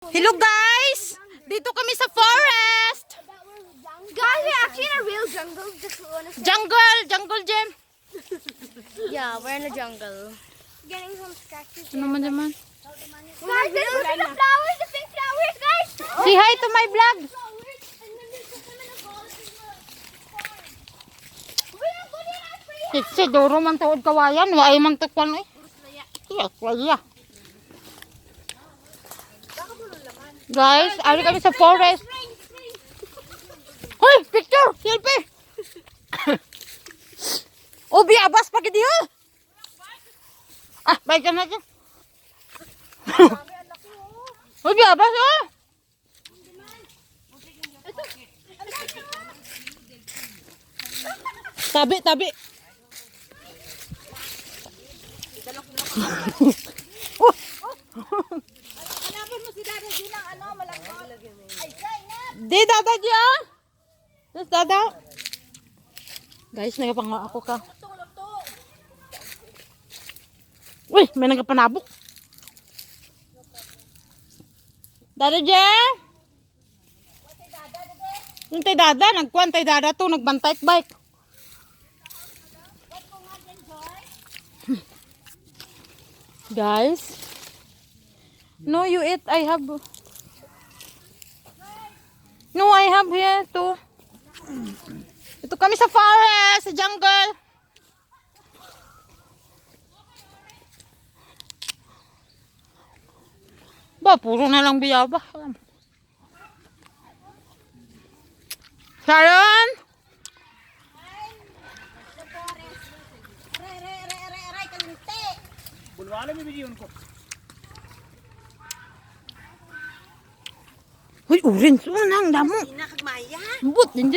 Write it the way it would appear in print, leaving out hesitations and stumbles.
Hello guys! Dito kami sa forest! Guys, we're actually in a real jungle. Just honestly. Jungle gem! Yeah, we're in the jungle. Getting some cactus. Ano man naman? Guys, there's the flowers, the pink flowers, guys. Say hi to my vlog! Flowers, and then there's the balls in the farm. We're going to have free. Kitsi, duro man tuod kawayan. Waay man tukwan eh. Iya, wala. Guys, ari kami sa forest. Hoy, picture! Selfie! Ubi, abas pagi dia. Ah, baik na natin. Ubi, abas oh. Tabi. Di dada dia. Terus dada. Guys, nagapanga ako ka. Uy, may nagapanabok. Dada dia. Yung tay dada, nagkuhan tay dada to, nagbantay bike. Guys. No, you eat. I have. No, I have here too. Ito kami sa forest, sa jungle. Ba, puro na lang biyaba. Sharon? बुलवाले में भी उनको Uy, orange. Unang damo. Nakagmaya. But, hindi